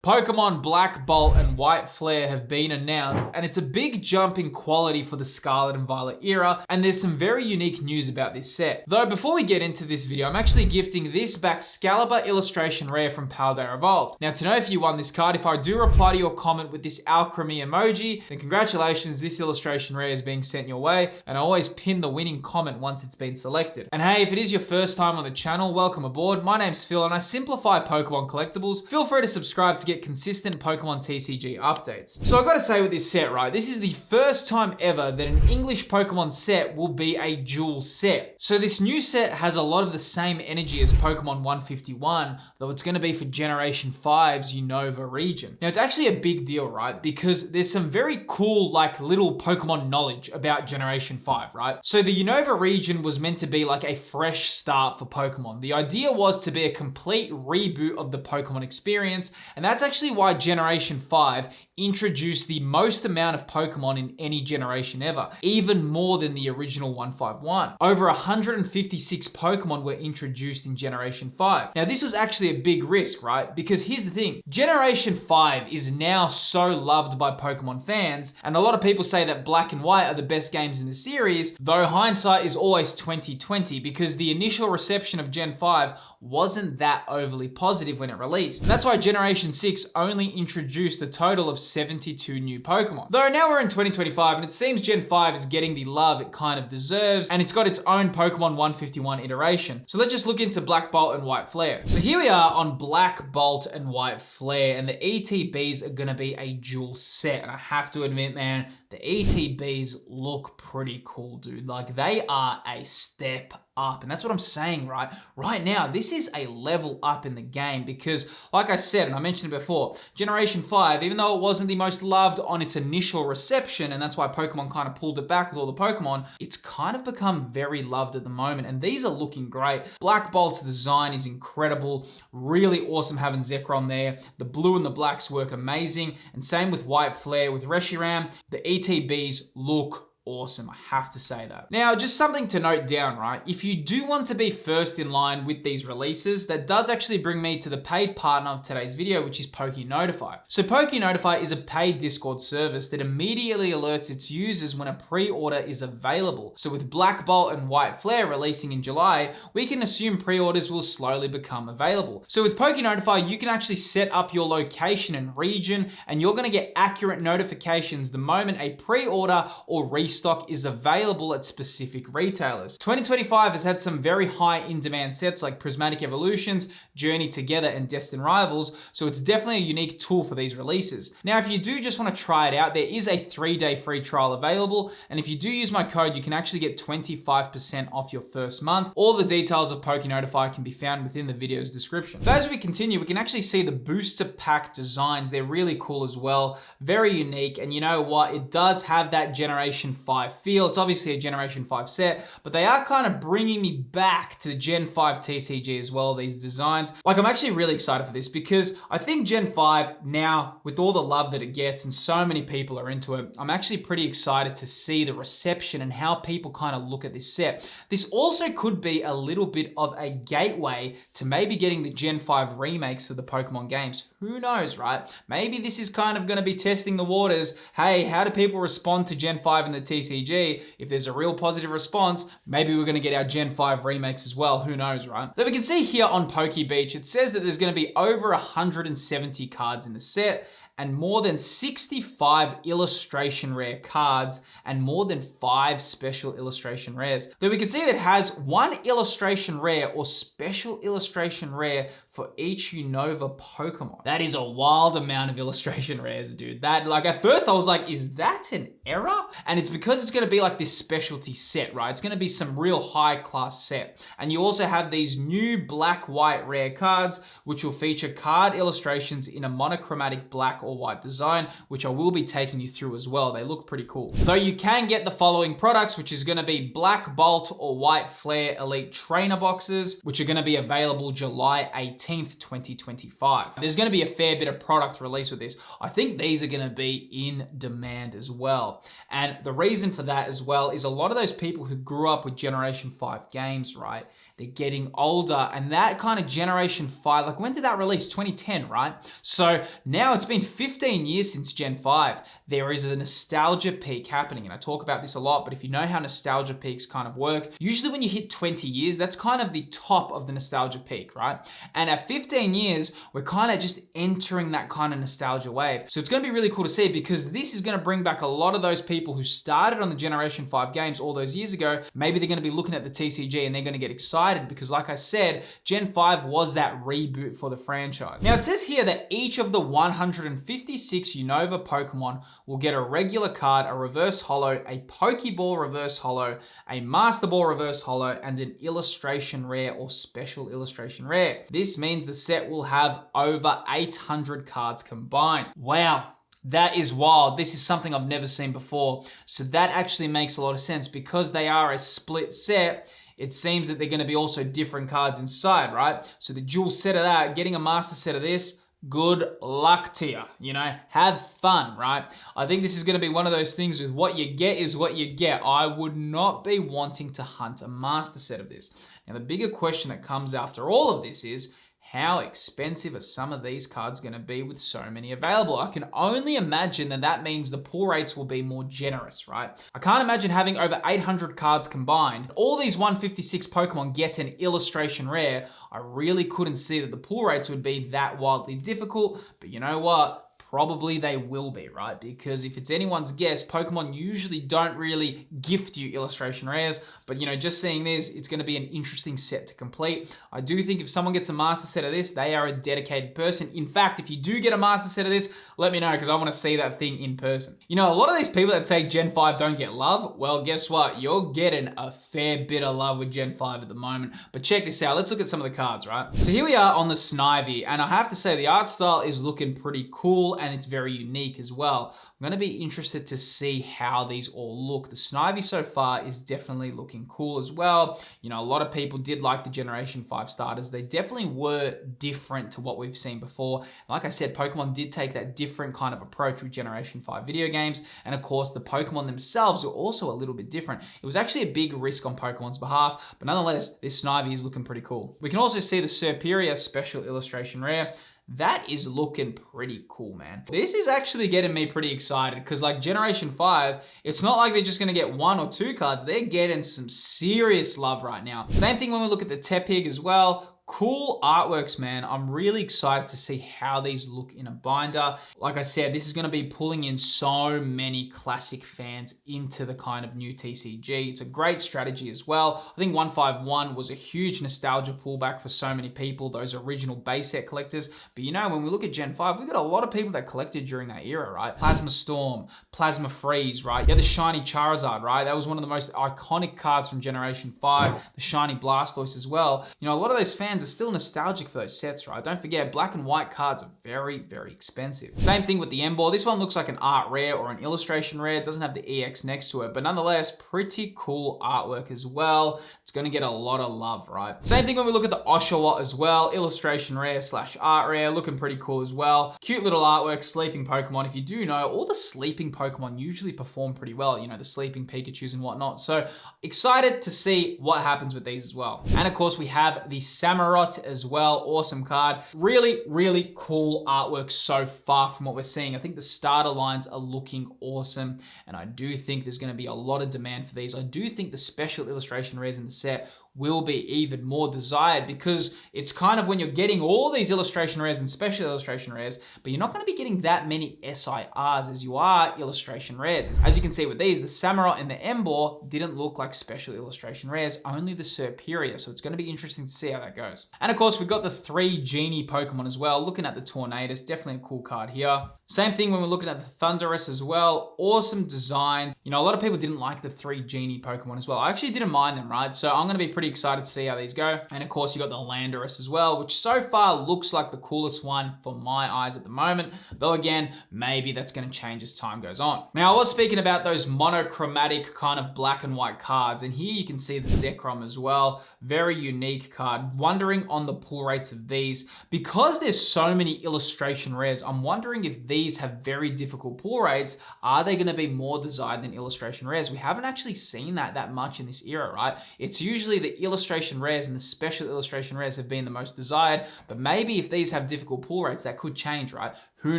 Pokemon Black Bolt and White Flare have been announced, and it's a big jump in quality for the Scarlet and Violet era, and there's some very unique news about this set. Though before we get into this video, I'm actually gifting this Baxcalibur illustration rare from Paldea Evolved. Now, to know if you won this card, if I do reply to your comment with this alchemy emoji, then congratulations, this illustration rare is being sent your way, and I always pin the winning comment once it's been selected. And hey, if it is your first time on the channel, welcome aboard. My name's Phil, and I simplify Pokemon collectibles. Feel free to subscribe to get consistent Pokemon TCG updates. So I gotta say with this set, right, this is the first time ever that an English Pokemon set will be a dual set. So this new set has a lot of the same energy as Pokemon 151, though it's gonna be for Generation 5's Unova region. Now it's actually a big deal, right, because there's some very cool, like, little Pokemon knowledge about Generation 5, right? So the Unova region was meant to be like a fresh start for Pokemon. The idea was to be a complete reboot of the Pokemon experience, and that's actually why Generation 5 introduced the most amount of Pokemon in any generation ever, even more than the original 151. Over 156 Pokemon were introduced in Generation 5. Now this was actually a big risk, right? Because here's the thing, Generation 5 is now so loved by Pokemon fans, and a lot of people say that Black and White are the best games in the series, though hindsight is always 2020 because the initial reception of Gen 5 wasn't that overly positive when it released. And that's why Generation 6 only introduced a total of 72 new Pokemon. Though now we're in 2025 and it seems Gen 5 is getting the love it kind of deserves, and it's got its own Pokemon 151 iteration. So let's just look into Black Bolt and White Flare. So here we are on Black Bolt and White Flare, and the ETBs are gonna be a dual set. And I have to admit, man, the ETBs look pretty cool, dude. Like, they are a step up, and that's what I'm saying, right? Right now, this is a level up in the game because, like I said, and I mentioned it before, Generation 5, even though it wasn't the most loved on its initial reception, and that's why Pokemon kind of pulled it back with all the Pokemon, it's kind of become very loved at the moment, and these are looking great. Black Bolt's design is incredible. Really awesome having Zekrom there. The blue and the blacks work amazing, and same with White Flare with Reshiram. The ETBs look awesome, I have to say that. Now, just something to note down, right? If you do want to be first in line with these releases, that does actually bring me to the paid partner of today's video, which is PokeNotify. So PokeNotify is a paid Discord service that immediately alerts its users when a pre-order is available. So with Black Bolt and White Flare releasing in July, we can assume pre-orders will slowly become available. So with PokeNotify, you can actually set up your location and region, and you're gonna get accurate notifications the moment a pre-order or restock is available at specific retailers. 2025 has had some very high in-demand sets like Prismatic Evolutions, Journey Together, and Destined Rivals, so it's definitely a unique tool for these releases. Now, if you do just want to try it out, there is a 3-day free trial available, and if you do use my code, you can actually get 25% off your first month. All the details of PokeNotify can be found within the video's description. So as we continue, we can actually see the booster pack designs. They're really cool as well, very unique, and you know what? It does have that Generation 5 feel. It's obviously a Generation 5 set, but they are kind of bringing me back to the Gen 5 TCG as well, these designs. Like, I'm actually really excited for this because I think Gen 5 now, with all the love that it gets and so many people are into it, I'm actually pretty excited to see the reception and how people kind of look at this set. This also could be a little bit of a gateway to maybe getting the Gen 5 remakes for the Pokemon games. Who knows, right? Maybe this is kind of going to be testing the waters. Hey, how do people respond to Gen 5 in the TCG? If there's a real positive response, maybe we're going to get our Gen 5 remakes as well. Who knows, right? So we can see here on PokeBeach, it says that there's going to be over 170 cards in the set, and more than 65 illustration rare cards, and more than 5 special illustration rares. Then we can see that it has 1 illustration rare or special illustration rare for each Unova Pokemon. That is a wild amount of illustration rares, dude. That, like, at first I was like, is that an error? And it's because it's gonna be like this specialty set, right? It's gonna be some real high class set. And you also have these new black-white rare cards, which will feature card illustrations in a monochromatic black or white design, which I will be taking you through as well. They look pretty cool. Though you can get the following products, which is going to be black bolt or white flare elite trainer boxes, which are going to be available July 18th, 2025. There's going to be a fair bit of product released with this. I think these are going to be in demand as well. And the reason for that as well is a lot of those people who grew up with Generation 5 games, right? They're getting older, and that kind of Generation 5, like when did that release? 2010, right? So now it's been 15 years since Gen 5. There is a nostalgia peak happening, and I talk about this a lot, but if you know how nostalgia peaks kind of work, usually when you hit 20 years, that's kind of the top of the nostalgia peak, right? And at 15 years, we're kind of just entering that kind of nostalgia wave. So it's going to be really cool to see, because this is going to bring back a lot of those people who started on the Generation 5 games all those years ago. Maybe they're going to be looking at the TCG and they're going to get excited, because like I said, Gen 5 was that reboot for the franchise. Now it says here that each of the 156 Unova Pokemon will get a regular card, a reverse holo, a Pokeball reverse holo, a Master Ball reverse holo, and an illustration rare or special illustration rare. This means the set will have over 800 cards combined. Wow. That is wild. This is something I've never seen before. So that actually makes a lot of sense, because they are a split set. It seems that they're going to be also different cards inside, right? So the dual set of that, getting a master set of this, good luck to you, you know, have fun, right? I think this is going to be one of those things with what you get is what you get. I would not be wanting to hunt a master set of this. Now, the bigger question that comes after all of this is, how expensive are some of these cards going to be with so many available? I can only imagine that that means the pull rates will be more generous, right? I can't imagine having over 800 cards combined. All these 156 Pokemon get an illustration rare. I really couldn't see that the pull rates would be that wildly difficult, but you know what? Probably they will be, right? Because if it's anyone's guess, Pokemon usually don't really gift you illustration rares, but you know, just seeing this, it's going to be an interesting set to complete. I do think if someone gets a master set of this, they are a dedicated person. In fact, if you do get a master set of this, let me know, because I want to see that thing in person. You know, a lot of these people that say Gen 5 don't get love, well, guess what? You're getting a fair bit of love with Gen 5 at the moment. But check this out. Let's look at some of the cards, right? So here we are on the Snivy, and I have to say the art style is looking pretty cool, and it's very unique as well. I'm going to be interested to see how these all look. The Snivy so far is definitely looking cool as well. You know, a lot of people did like the Generation 5 starters. They definitely were different to what we've seen before. Like I said, Pokemon did take that different kind of approach with Generation 5 video games. And of course, the Pokemon themselves were also a little bit different. It was actually a big risk on Pokemon's behalf, but nonetheless, this Snivy is looking pretty cool. We can also see the Serperior special illustration rare. That is looking pretty cool, man. This is actually getting me pretty excited, because like Generation 5, it's not like they're just gonna get 1 or 2 cards. They're getting some serious love right now. Same thing when we look at the Tepig as well. Cool artworks, man. I'm really excited to see how these look in a binder. Like I said, this is going to be pulling in so many classic fans into the kind of new TCG. It's a great strategy as well. I think 151 was a huge nostalgia pullback for so many people, those original base set collectors. But you know, when we look at Gen 5, we got a lot of people that collected during that era, right? Plasma Storm, Plasma Freeze, right? Yeah, the shiny Charizard, right? That was one of the most iconic cards from Generation 5. The shiny Blastoise as well. You know, a lot of those fans are still nostalgic for those sets, right? Don't forget, black and white cards are very, very expensive. Same thing with the Emboar. This one looks like an art rare or an illustration rare. It doesn't have the EX next to it, but nonetheless, pretty cool artwork as well. It's going to get a lot of love, right? Same thing when we look at the Oshawott as well. Illustration rare slash art rare, looking pretty cool as well. Cute little artwork, sleeping Pokemon. If you do know, all the sleeping Pokemon usually perform pretty well, you know, the sleeping Pikachus and whatnot. So excited to see what happens with these as well. And of course, we have the Samurott as well. Awesome card. Really, really cool artwork so far from what we're seeing. I think the starter lines are looking awesome, and I do think there's going to be a lot of demand for these. I do think the special illustration rares in the set will be even more desired, because it's kind of when you're getting all these illustration rares and special illustration rares, but you're not going to be getting that many SIRs as you are illustration rares. As you can see with these, the Samurott and the Emboar didn't look like special illustration rares, only the Serperior, so it's going to be interesting to see how that goes. And of course, we've got the 3 Genie Pokemon as well. Looking at the Tornadus, definitely a cool card here. Same thing when we're looking at the Thundurus as well. Awesome designs. You know, a lot of people didn't like the 3 Genie Pokemon as well. I actually didn't mind them, right? So I'm going to be pretty excited to see how these go. And of course, you got the Landorus as well, which so far looks like the coolest one for my eyes at the moment. Though again, maybe that's going to change as time goes on. Now, I was speaking about those monochromatic kind of black and white cards. And here you can see the Zekrom as well. Very unique card. Wondering on the pull rates of these. Because there's so many illustration rares, I'm wondering if these have very difficult pull rates. Are they going to be more desired than illustration rares? We haven't actually seen that much in this era, right? It's usually the illustration rares and the special illustration rares have been the most desired, but maybe if these have difficult pull rates, that could change, right? Who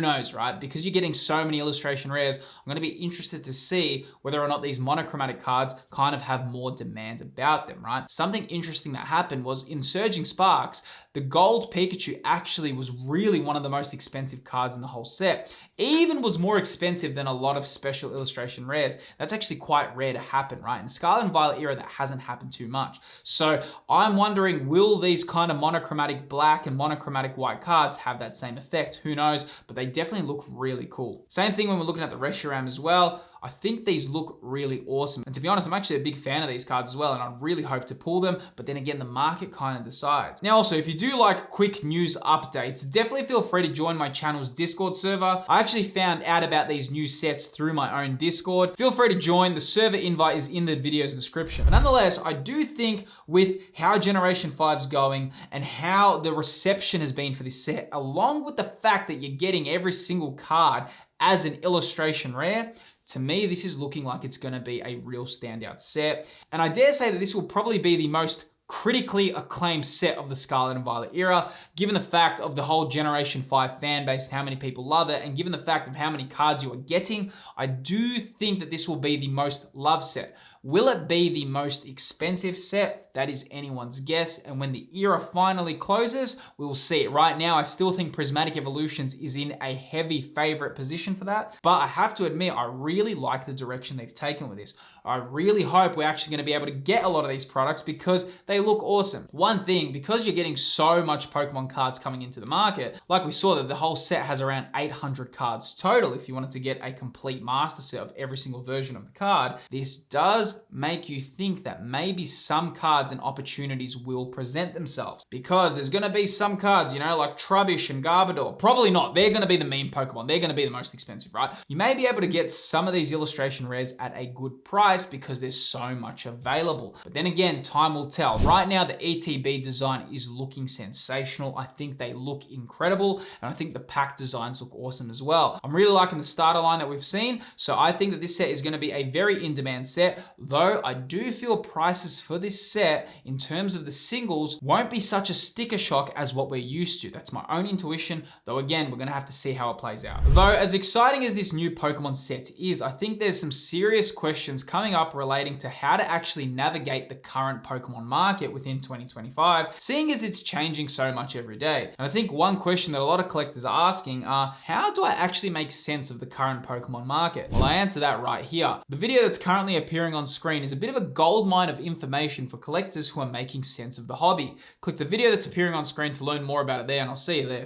knows, right? Because you're getting so many illustration rares, I'm going to be interested to see whether or not these monochromatic cards kind of have more demand about them, right? Something interesting that happened was in Surging Sparks, the gold Pikachu actually was really one of the most expensive cards in the whole set. Even was more expensive than a lot of special illustration rares. That's actually quite rare to happen, right? In Scarlet and Violet era, that hasn't happened too much. So I'm wondering, will these kind of monochromatic black and monochromatic white cards have that same effect? Who knows? But they definitely look really cool. Same thing when we're looking at the Reshiram as well. I think these look really awesome. And to be honest, I'm actually a big fan of these cards as well, and I really hope to pull them, but then again, the market kind of decides. Now also, if you do like quick news updates, definitely feel free to join my channel's Discord server. I actually found out about these new sets through my own Discord. Feel free to join. The server invite is in the video's description. But nonetheless, I do think with how Generation 5's going and how the reception has been for this set, along with the fact that you're getting every single card as an illustration rare, to me, this is looking like it's going to be a real standout set. And I dare say that this will probably be the most critically acclaimed set of the Scarlet and Violet era, given the fact of the whole Generation 5 fan base and how many people love it, and given the fact of how many cards you are getting, I do think that this will be the most loved set. Will it be the most expensive set? That is anyone's guess. And when the era finally closes, we will see it. Right now, I still think Prismatic Evolutions is in a heavy favorite position for that. But I have to admit, I really like the direction they've taken with this. I really hope we're actually going to be able to get a lot of these products because they look awesome. One thing, because you're getting so much Pokemon cards coming into the market, like we saw that the whole set has around 800 cards total if you wanted to get a complete master set of every single version of the card, this does make you think that maybe some cards and opportunities will present themselves. Because there's going to be some cards, you know, like Trubbish and Garbodor. Probably not. They're going to be the meme Pokemon. They're going to be the most expensive, right? You may be able to get some of these illustration rares at a good price because there's so much available. But then again, time will tell. Right now, the ETB design is looking sensational. I think they look incredible, and I think the pack designs look awesome as well. I'm really liking the starter line that we've seen, so I think that this set is going to be a very in-demand set, though I do feel prices for this set in terms of the singles won't be such a sticker shock as what we're used to. That's my own intuition, though again, we're going to have to see how it plays out. Though as exciting as this new Pokemon set is, I think there's some serious questions coming up relating to how to actually navigate the current Pokemon market within 2025, seeing as it's changing so much every day. And I think one question that a lot of collectors are asking are, how do I actually make sense of the current Pokemon market? Well, I answer that right here. The video that's currently appearing on screen is a bit of a goldmine of information for collectors who are making sense of the hobby. Click the video that's appearing on screen to learn more about it there, and I'll see you there.